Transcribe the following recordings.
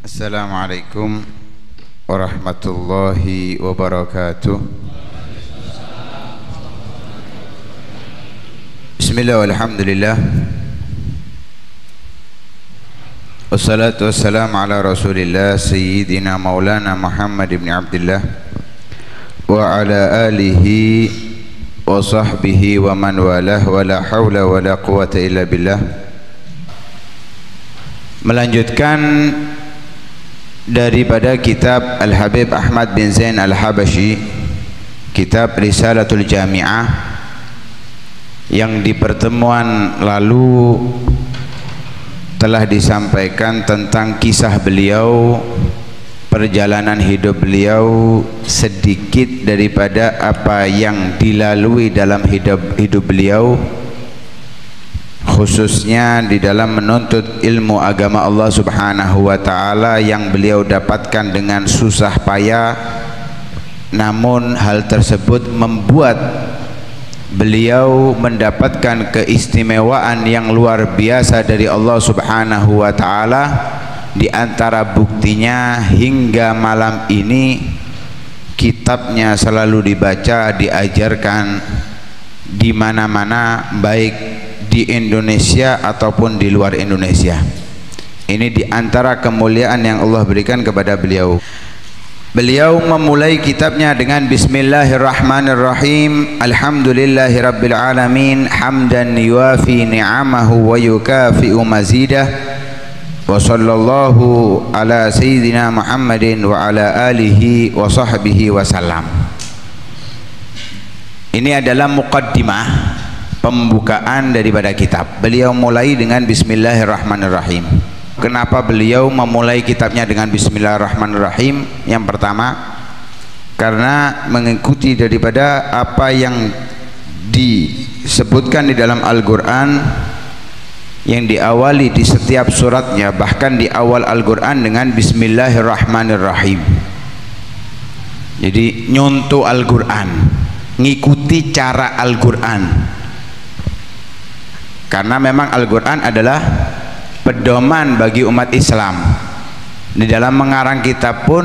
Assalamualaikum warahmatullahi wabarakatuh. Bismillah walhamdulillah, wassalatu wassalamu ala rasulillah sayyidina maulana Muhammad ibn Abdullah wa ala alihi wa sahbihi wa man walah, wa la hawla wa la quwata illa billah. Melanjutkan daripada kitab Al-Habib Ahmad bin Zain Al-Habashi, kitab Risalatul Jami'ah, yang di pertemuan lalu telah disampaikan tentang kisah beliau, perjalanan hidup beliau, sedikit daripada apa yang dilalui dalam hidup beliau, khususnya di dalam menuntut ilmu agama Allah Subhanahu wa ta'ala yang beliau dapatkan dengan susah payah, namun hal tersebut membuat beliau mendapatkan keistimewaan yang luar biasa dari Allah Subhanahu wa ta'ala. Di antara buktinya hingga malam ini kitabnya selalu dibaca, diajarkan di mana-mana, baik di Indonesia ataupun di luar Indonesia. Ini di antara kemuliaan yang Allah berikan kepada beliau. Beliau memulai kitabnya dengan Bismillahirrahmanirrahim. Alhamdulillahirabbil alamin, hamdan yuafi ni'amahu wa yukafi'u mazidah. Wa sallallahu ala sayyidina Muhammadin wa ala alihi wa sahbihi wa sallam. Ini adalah muqaddimah, pembukaan daripada kitab. Beliau mulai dengan Bismillahirrahmanirrahim. Kenapa beliau memulai kitabnya dengan Bismillahirrahmanirrahim? Yang pertama, karena mengikuti daripada apa yang disebutkan di dalam Al-Quran, yang diawali di setiap suratnya, bahkan di awal Al-Quran dengan Bismillahirrahmanirrahim. Jadi nyontoh Al-Quran, ngikuti cara Al-Quran, karena memang Al-Quran adalah pedoman bagi umat Islam. Di dalam mengarang kitab pun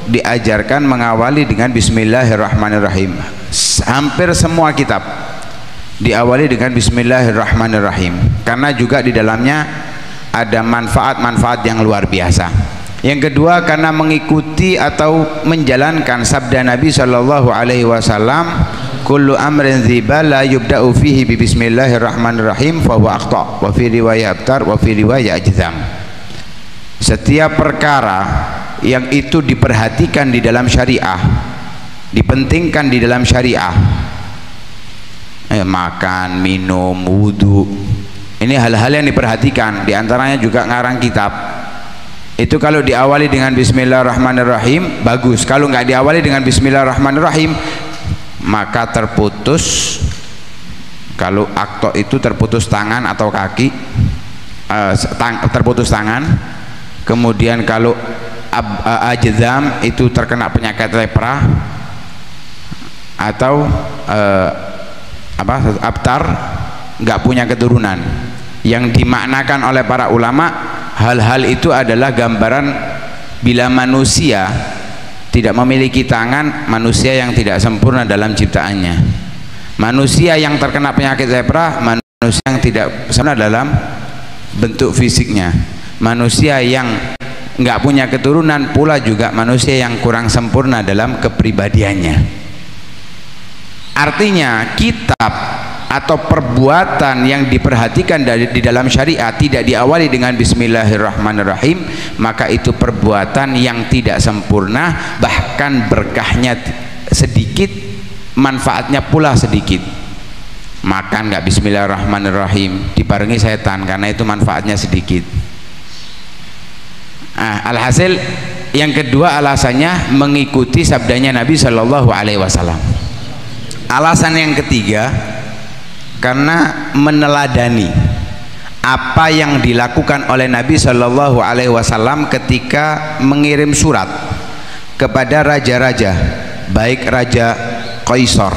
diajarkan mengawali dengan Bismillahirrahmanirrahim. Hampir semua kitab diawali dengan Bismillahirrahmanirrahim, karena juga di dalamnya ada manfaat-manfaat yang luar biasa. Yang kedua, karena mengikuti atau menjalankan sabda Nabi Shallallahu Alaihi Wasallam, kullu amrin dzibal la yubda'u fihi bi bismillahirrahmanirrahim fa huwa akhta, wa fi riwayat abtar, wa fi riwayat ajzam. Setiap perkara yang itu diperhatikan di dalam syariah, dipentingkan di dalam syariah, makan, minum, wudu, ini hal-hal yang diperhatikan. Di antaranya juga ngarang kitab. Itu kalau diawali dengan Bismillahirrahmanirrahim bagus. Kalau nggak diawali dengan Bismillahirrahmanirrahim, maka terputus. Kalau akto itu terputus tangan atau kaki, terputus tangan. Kemudian kalau ajzam itu terkena penyakit lepra, atau abtar, nggak punya keturunan. Yang dimaknakan oleh para ulama, hal-hal itu adalah gambaran bila manusia tidak memiliki tangan, manusia yang tidak sempurna dalam ciptaannya. Manusia yang terkena penyakit lepra, manusia yang tidak sempurna dalam bentuk fisiknya. Manusia yang nggak punya keturunan pula juga manusia yang kurang sempurna dalam kepribadiannya. Artinya kitab atau perbuatan yang diperhatikan di dalam syariat tidak diawali dengan Bismillahirrahmanirrahim, maka itu perbuatan yang tidak sempurna, bahkan berkahnya sedikit, manfaatnya pula sedikit. Makan nggak Bismillahirrahmanirrahim, dibarengi setan, karena itu manfaatnya sedikit. Alhasil yang kedua alasannya mengikuti sabdanya Nabi Shallallahu Alaihi Wasallam. Alasan yang ketiga, karena meneladani apa yang dilakukan oleh Nabi Shallallahu Alaihi Wasallam ketika mengirim surat kepada raja-raja, baik Raja Kaisar,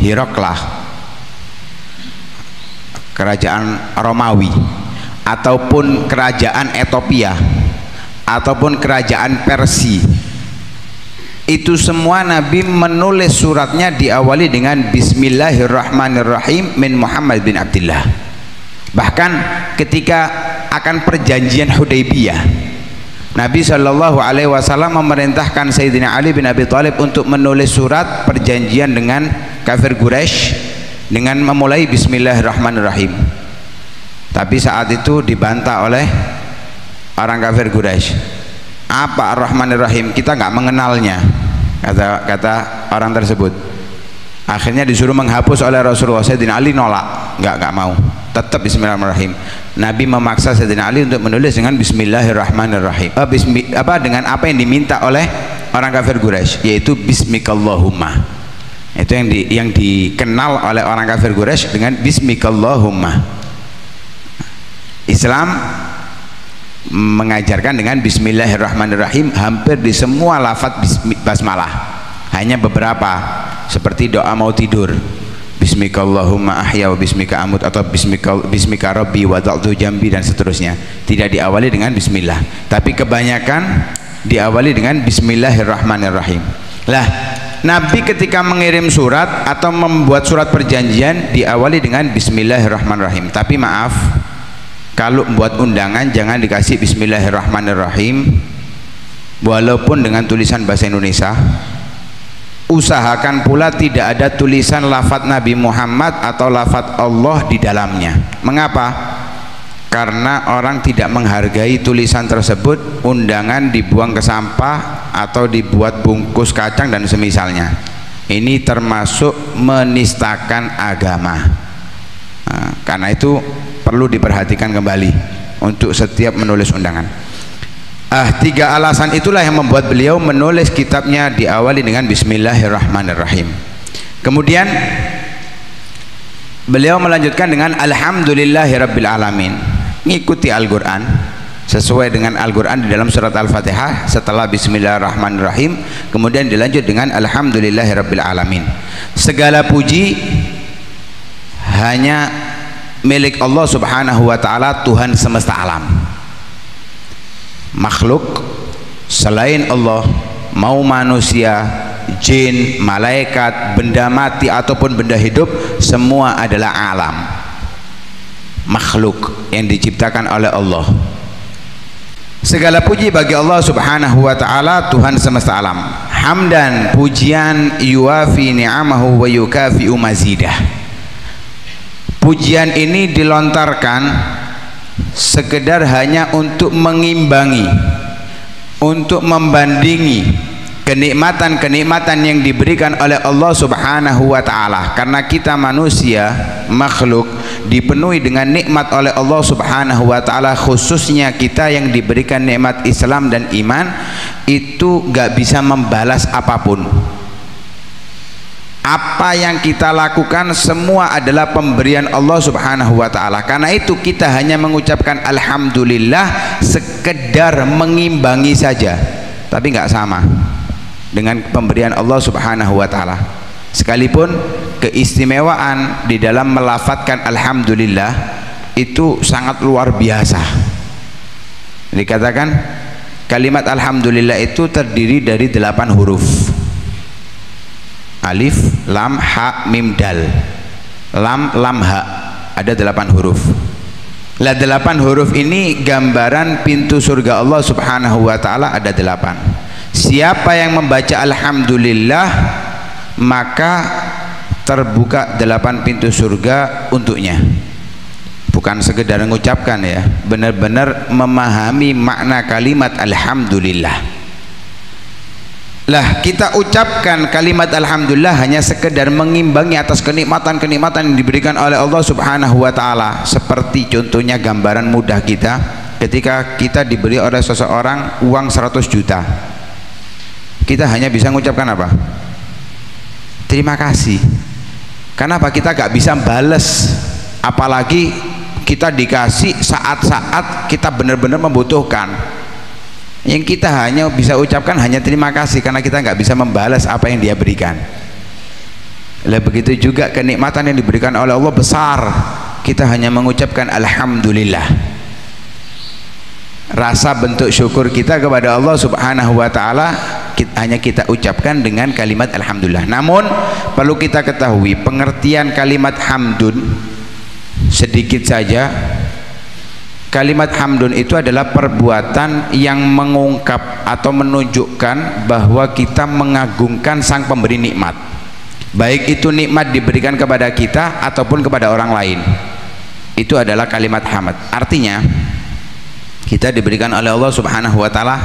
Heraklah, kerajaan Romawi, ataupun kerajaan Ethiopia, ataupun kerajaan Persia. Itu semua Nabi menulis suratnya diawali dengan Bismillahirrahmanirrahim min Muhammad bin Abdullah. Bahkan ketika akan perjanjian Hudaybiyah, Nabi Shallallahu Alaihi Wasallam memerintahkan Sayyidina Ali bin Abi Thalib untuk menulis surat perjanjian dengan kafir Quraisy dengan memulai Bismillahirrahmanirrahim. Tapi saat itu dibantah oleh orang kafir Quraisy. Apa Ar-Rahmanir-Rahim, kita nggak mengenalnya, kata orang tersebut. Akhirnya disuruh menghapus oleh Rasulullah. Sayyidina Ali nolak, nggak mau, tetap Bismillahirrahmanirrahim. Nabi memaksa Sayyidina Ali untuk menulis dengan Bismillahirrahmanirrahim, dengan apa yang diminta oleh orang kafir Quraisy, yaitu Bismikallahumma. Itu yang dikenal oleh orang kafir Quraisy dengan Bismikallahumma. Islam mengajarkan dengan Bismillahirrahmanirrahim hampir di semua lafadz basmalah. Hanya beberapa seperti doa mau tidur, Bismikallahumma ahya wa bismika amut, atau bismika rabbi wada'tu jambi, dan seterusnya, tidak diawali dengan bismillah, tapi kebanyakan diawali dengan Bismillahirrahmanirrahim. Lah, Nabi ketika mengirim surat atau membuat surat perjanjian diawali dengan Bismillahirrahmanirrahim. Tapi maaf, kalau membuat undangan jangan dikasih Bismillahirrahmanirrahim walaupun dengan tulisan bahasa Indonesia. Usahakan pula tidak ada tulisan lafadz Nabi Muhammad atau lafadz Allah di dalamnya. Mengapa? Karena orang tidak menghargai tulisan tersebut, undangan dibuang ke sampah atau dibuat bungkus kacang dan semisalnya. Ini termasuk menistakan agama. Nah, karena itu perlu diperhatikan kembali untuk setiap menulis undangan. Tiga alasan itulah yang membuat beliau menulis kitabnya diawali dengan Bismillahirrahmanirrahim. Kemudian beliau melanjutkan dengan Alhamdulillahirabbil alamin, ngikuti Al-Qur'an, sesuai dengan Al-Qur'an di dalam surat Al-Fatihah. Setelah Bismillahirrahmanirrahim kemudian dilanjut dengan Alhamdulillahirabbil alamin. Segala puji hanya milik Allah Subhanahu wa ta'ala, Tuhan semesta alam. Makhluk selain Allah, mau manusia, jin, malaikat, benda mati ataupun benda hidup, semua adalah alam, makhluk yang diciptakan oleh Allah. Segala puji bagi Allah Subhanahu wa ta'ala, Tuhan semesta alam. Hamdan, pujian, yuwafi ni'amahu wa yukafi'u mazidah. Pujian ini dilontarkan sekedar hanya untuk mengimbangi, untuk membandingi kenikmatan-kenikmatan yang diberikan oleh Allah Subhanahu wa ta'ala. Karena kita manusia, makhluk, dipenuhi dengan nikmat oleh Allah Subhanahu wa ta'ala, khususnya kita yang diberikan nikmat Islam dan iman, itu gak bisa membalas apapun. Apa yang kita lakukan semua adalah pemberian Allah Subhanahu wa ta'ala. Karena itu kita hanya mengucapkan Alhamdulillah sekedar mengimbangi saja, tapi nggak sama dengan pemberian Allah Subhanahu wa ta'ala. Sekalipun keistimewaan di dalam melafadzkan Alhamdulillah itu sangat luar biasa. Dikatakan kalimat Alhamdulillah itu terdiri dari 8 huruf. Alif, lam, ha, mim, dal. Lam, ha. Ada 8 huruf. Lah 8 huruf ini gambaran pintu surga Allah Subhanahu wa ta'ala, ada 8. Siapa yang membaca Alhamdulillah, maka terbuka 8 pintu surga untuknya. Bukan sekedar mengucapkan ya, benar-benar memahami makna kalimat Alhamdulillah. Lah kita ucapkan kalimat Alhamdulillah hanya sekedar mengimbangi atas kenikmatan-kenikmatan yang diberikan oleh Allah Subhanahu wa ta'ala. Seperti contohnya gambaran mudah kita ketika kita diberi oleh seseorang uang 100 juta, kita hanya bisa mengucapkan apa? Terima kasih. Kenapa? Kita gak bisa bales, apalagi kita dikasih saat-saat kita benar-benar membutuhkan. Yang kita hanya bisa ucapkan hanya terima kasih, karena kita nggak bisa membalas apa yang dia berikan. Lah begitu juga kenikmatan yang diberikan oleh Allah besar, kita hanya mengucapkan Alhamdulillah. rasa bentuk syukur kita kepada Allah Subhanahu wa taala hanya kita ucapkan dengan kalimat alhamdulillah. Namun perlu kita ketahui pengertian kalimat hamdun sedikit saja. Kalimat hamdun itu adalah perbuatan yang mengungkap atau menunjukkan bahwa kita mengagungkan sang pemberi nikmat, baik itu nikmat diberikan kepada kita ataupun kepada orang lain. Itu adalah kalimat hamd. Artinya kita diberikan oleh Allah Subhanahu wa taala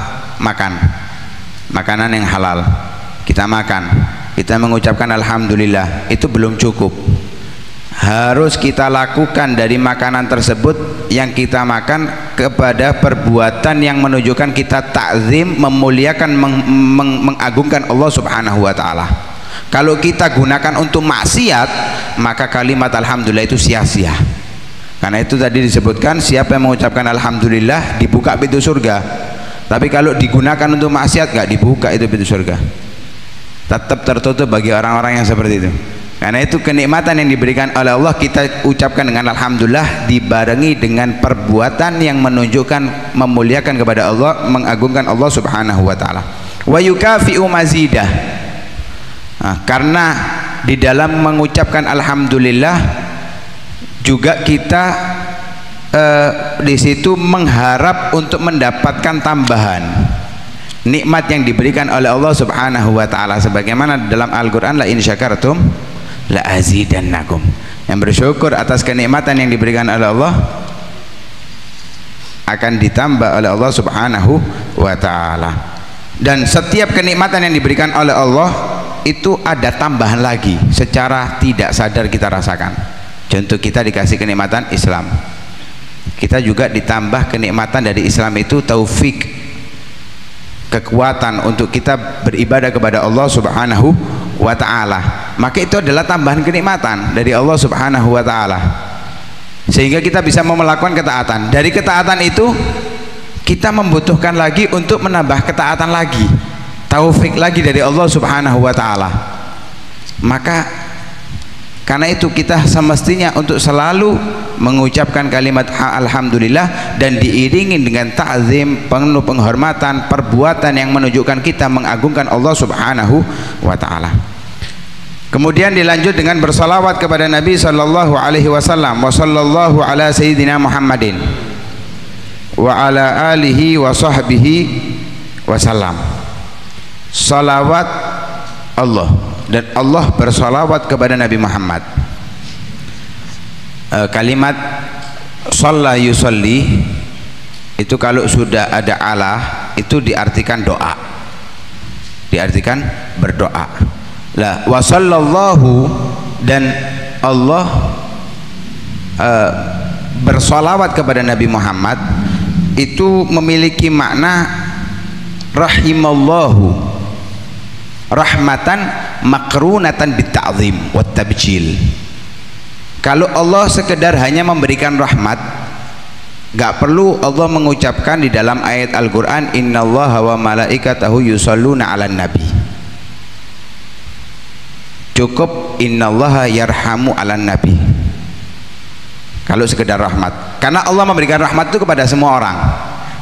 makanan yang halal, kita makan, kita mengucapkan alhamdulillah, itu belum cukup. Harus kita lakukan dari makanan tersebut yang kita makan kepada perbuatan yang menunjukkan kita takzim, memuliakan, mengagungkan Allah Subhanahu wa taala. Kalau kita gunakan untuk maksiat, maka kalimat alhamdulillah itu sia-sia. Karena itu tadi disebutkan siapa yang mengucapkan alhamdulillah dibuka pintu surga. Tapi kalau digunakan untuk maksiat gak dibuka itu pintu surga. Tetap tertutup bagi orang-orang yang seperti itu. Karena itu kenikmatan yang diberikan oleh Allah kita ucapkan dengan alhamdulillah dibarengi dengan perbuatan yang menunjukkan memuliakan kepada Allah, mengagungkan Allah Subhanahu wa taala. Wa yukafi'u mazidah. Karena di dalam mengucapkan alhamdulillah juga kita di situ mengharap untuk mendapatkan tambahan nikmat yang diberikan oleh Allah Subhanahu wa taala, sebagaimana dalam Al-Qur'an la in syakartum la azidannakum. Yang bersyukur atas kenikmatan yang diberikan oleh Allah akan ditambah oleh Allah Subhanahu wa taala. Dan setiap kenikmatan yang diberikan oleh Allah itu ada tambahan lagi secara tidak sadar kita rasakan. Contoh, kita dikasih kenikmatan Islam, kita juga ditambah kenikmatan dari Islam itu taufik, kekuatan untuk kita beribadah kepada Allah Subhanahu wa ta'ala. Maka itu adalah tambahan kenikmatan dari Allah Subhanahu wa ta'ala, sehingga kita bisa melakukan ketaatan. Dari ketaatan itu kita membutuhkan lagi untuk menambah ketaatan lagi, taufik lagi dari Allah Subhanahu wa ta'ala. Maka karena itu kita semestinya untuk selalu mengucapkan kalimat alhamdulillah dan diiringi dengan ta'zim, penuh penghormatan, perbuatan yang menunjukkan kita mengagungkan Allah Subhanahu wa ta'ala. Kemudian dilanjut dengan bersalawat kepada Nabi sallallahu alaihi wasallam, wa sallallahu ala sayyidina Muhammadin wa ala alihi wa sahbihi wasallam. Salawat Allah dan Allah bersalawat kepada Nabi Muhammad. Kalimat shalla yusalli itu kalau sudah ada Allah itu diartikan doa, diartikan berdoa. Lah wa sallallahu, dan Allah bersalawat kepada Nabi Muhammad itu memiliki makna rahimallahu rahmatan makrunatan bitta'zim wat tabjil. Kalau Allah sekedar hanya memberikan rahmat, gak perlu Allah mengucapkan di dalam ayat Al-Quran innallaha wa malaikatahu yusalluna 'alan nabi. Cukup innallaha yarhamu 'alan nabi. Kalau sekedar rahmat, karena Allah memberikan rahmat itu kepada semua orang,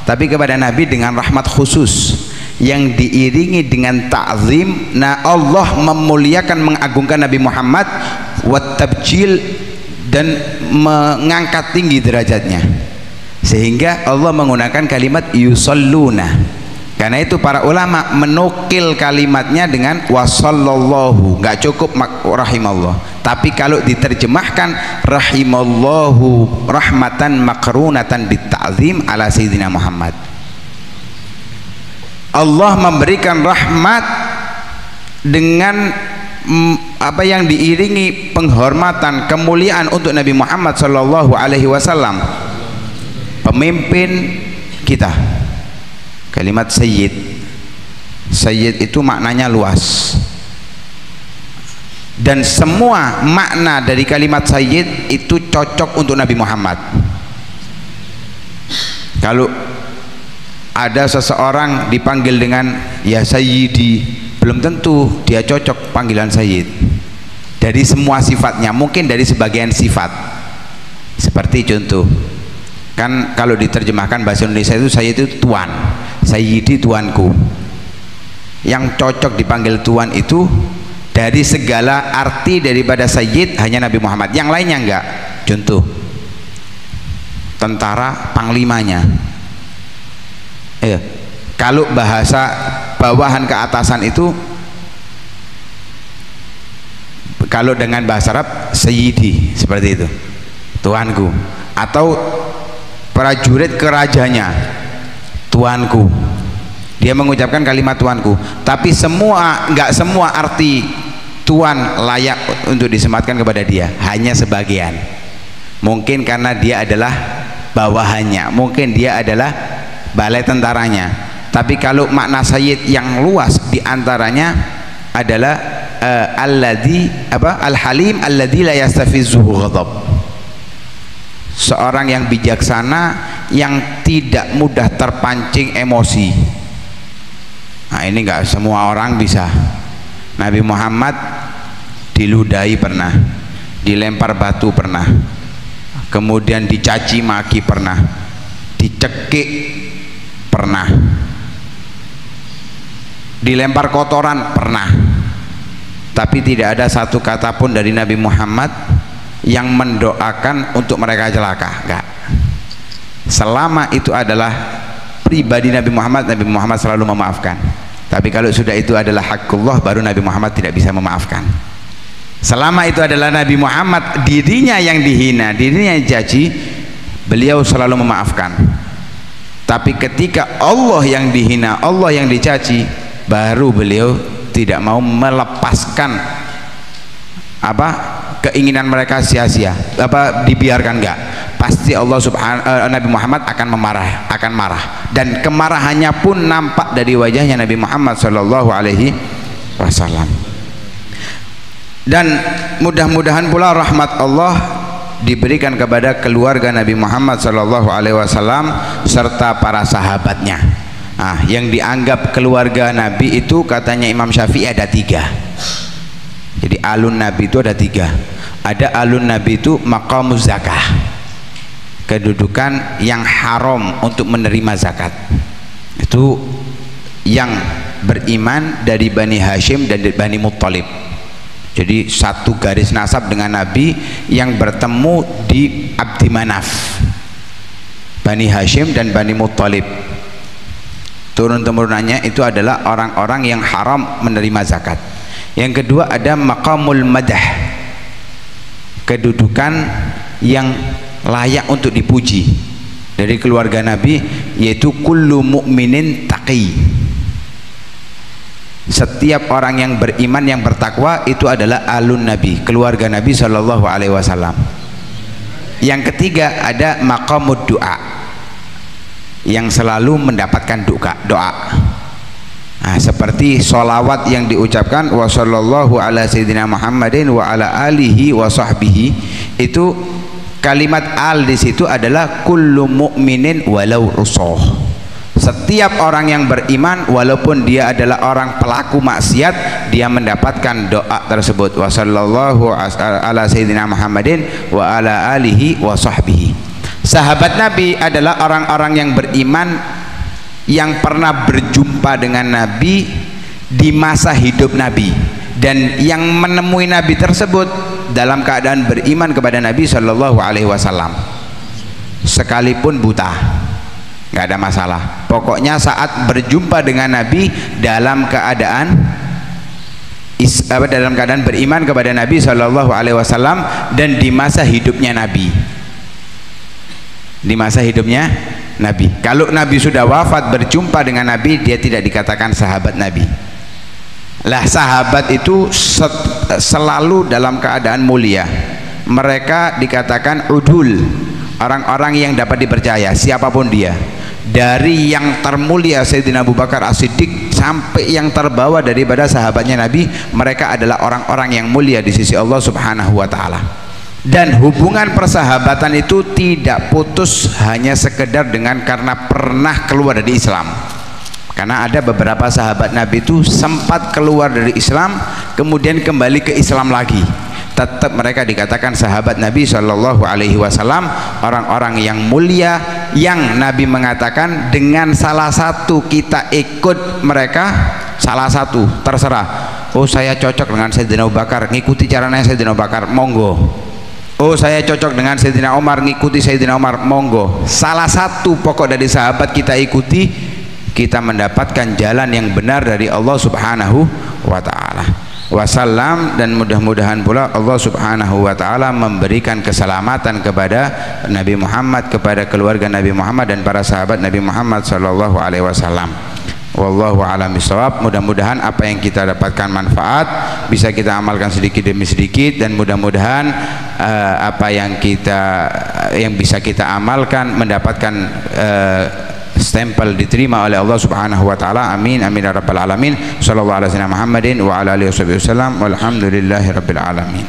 tapi kepada Nabi dengan rahmat khusus yang diiringi dengan ta'zim. Nah, Allah memuliakan, mengagungkan Nabi Muhammad wat tabjil, dan mengangkat tinggi derajatnya, sehingga Allah menggunakan kalimat yusalluna. Karena itu para ulama menukil kalimatnya dengan wasallallahu, nggak cukup rahimallah, tapi kalau diterjemahkan rahimallahu rahmatan makrunatan bitta'zim ala sayyidina Muhammad. Allah memberikan rahmat dengan apa yang diiringi penghormatan, kemuliaan untuk Nabi Muhammad sallallahu alaihi wasallam, pemimpin kita. Kalimat sayyid, sayyid itu maknanya luas, dan semua makna dari kalimat sayyid itu cocok untuk Nabi Muhammad. Kalau ada seseorang dipanggil dengan ya sayyidi, belum tentu dia cocok panggilan sayyid. Dari semua sifatnya, mungkin dari sebagian sifat. Seperti contoh, Kan kalau diterjemahkan bahasa Indonesia itu saya itu tuan, sayyidi, tuanku. Yang cocok dipanggil tuan itu dari segala arti daripada sayyid hanya Nabi Muhammad, yang lainnya enggak. Contoh, tentara panglimanya. Kalau bahasa bawahan ke atasan itu, kalau dengan bahasa Arab sayyidi, seperti itu, tuanku. Atau prajurit ke rajanya, tuanku. Dia mengucapkan kalimat tuanku. Tapi enggak semua arti tuan layak untuk disematkan kepada dia, hanya sebagian. Mungkin karena dia adalah bawahannya, mungkin dia adalah balai tentaranya. Tapi kalau makna sayyid yang luas diantaranya adalah al-halim alladzi la yastafizuhu ghadab. Seorang yang bijaksana yang tidak mudah terpancing emosi. Nah, ini enggak semua orang bisa. Nabi Muhammad diludahi pernah, dilempar batu pernah, kemudian dicaci maki pernah, dicekik pernah, dilempar kotoran pernah. Tapi tidak ada satu kata pun dari Nabi Muhammad yang mendoakan untuk mereka celaka, enggak. Selama itu adalah pribadi Nabi Muhammad selalu memaafkan. Tapi kalau sudah itu adalah hakullah, baru Nabi Muhammad tidak bisa memaafkan. Selama itu adalah Nabi Muhammad dirinya yang dihina, dirinya yang dicaci, beliau selalu memaafkan. Tapi ketika Allah yang dihina, Allah yang dicaci, baru beliau tidak mau melepaskan keinginan mereka sia-sia, dibiarkan. Enggak, pasti Allah Nabi Muhammad akan marah, dan kemarahannya pun nampak dari wajahnya Nabi Muhammad sallallahu alaihi wasallam. Dan mudah-mudahan pula rahmat Allah diberikan kepada keluarga Nabi Muhammad sallallahu alaihi wasallam serta para sahabatnya. Yang dianggap keluarga Nabi itu katanya Imam Syafi'i ada 3. Jadi alun Nabi itu ada 3. Ada alun Nabi itu maqamuz zakah, kedudukan yang haram untuk menerima zakat. Itu yang beriman dari Bani Hashim dan dari Bani Muttalib. Jadi satu garis nasab dengan Nabi yang bertemu di Abdi Manaf, Bani Hashim dan Bani Muttalib. Turun-temurunannya itu adalah orang-orang yang haram menerima zakat. Yang kedua ada maqamul madah, kedudukan yang layak untuk dipuji dari keluarga Nabi, yaitu kullu mu'minin taqi. Setiap orang yang beriman yang bertakwa itu adalah alun Nabi, keluarga Nabi sallallahu alaihi wasallam. Yang ketiga ada maqamud doa, yang selalu mendapatkan doa. Seperti sholawat yang diucapkan wa sallallahu ala sayyidina Muhammadin wa ala alihi wa sahbihi, itu kalimat al di situ adalah kullu mu'minin walau rusuh. Setiap orang yang beriman walaupun dia adalah orang pelaku maksiat, dia mendapatkan doa tersebut, wa sallallahu ala sayyidina Muhammadin wa ala alihi wa sahbihi. Sahabat Nabi adalah orang-orang yang beriman yang pernah berjumpa dengan Nabi di masa hidup Nabi, dan yang menemui Nabi tersebut dalam keadaan beriman kepada Nabi Shallallahu Alaihi Wasallam, sekalipun buta, nggak ada masalah. Pokoknya saat berjumpa dengan Nabi dalam keadaan beriman kepada Nabi Shallallahu Alaihi Wasallam, dan di masa hidupnya Nabi, Nabi. Kalau Nabi sudah wafat, berjumpa dengan Nabi, dia tidak dikatakan sahabat Nabi. Lah, sahabat itu selalu dalam keadaan mulia. Mereka dikatakan udul, orang-orang yang dapat dipercaya siapapun dia. Dari yang termulia Sayyidina Abu Bakar As-Siddiq sampai yang terbawa daripada sahabatnya Nabi, mereka adalah orang-orang yang mulia di sisi Allah Subhanahu wa taala. Dan hubungan persahabatan itu tidak putus hanya sekedar dengan karena pernah keluar dari Islam. Karena ada beberapa sahabat Nabi itu sempat keluar dari Islam kemudian kembali ke Islam lagi, tetap mereka dikatakan sahabat Nabi Shallallahu Alaihi Wasallam, orang-orang yang mulia, yang Nabi mengatakan dengan salah satu kita ikut mereka, salah satu terserah. Oh saya cocok dengan Sayyidina Abu Bakar, ngikuti caranya Sayyidina Abu Bakar, monggo. Oh saya cocok dengan Sayyidina Umar, ngikuti Sayyidina Umar, monggo. Salah satu pokok dari sahabat kita ikuti, kita mendapatkan jalan yang benar dari Allah Subhanahu wa Ta'ala. Wassalam, dan mudah-mudahan pula Allah Subhanahu wa Ta'ala memberikan keselamatan kepada Nabi Muhammad, kepada keluarga Nabi Muhammad dan para sahabat Nabi Muhammad sallallahu alaihi wasallam. Wallahu a'lam bishawab. Mudah-mudahan apa yang kita dapatkan manfaat bisa kita amalkan sedikit demi sedikit, dan mudah-mudahan apa yang bisa kita amalkan mendapatkan stempel diterima oleh Allah Subhanahu wa Ta'ala. Amin amin ya rabbal alamin. Sallallahu alaihi wasallam Muhammadin wa ala alihi wasallam. Walhamdulillahi rabbil alamin.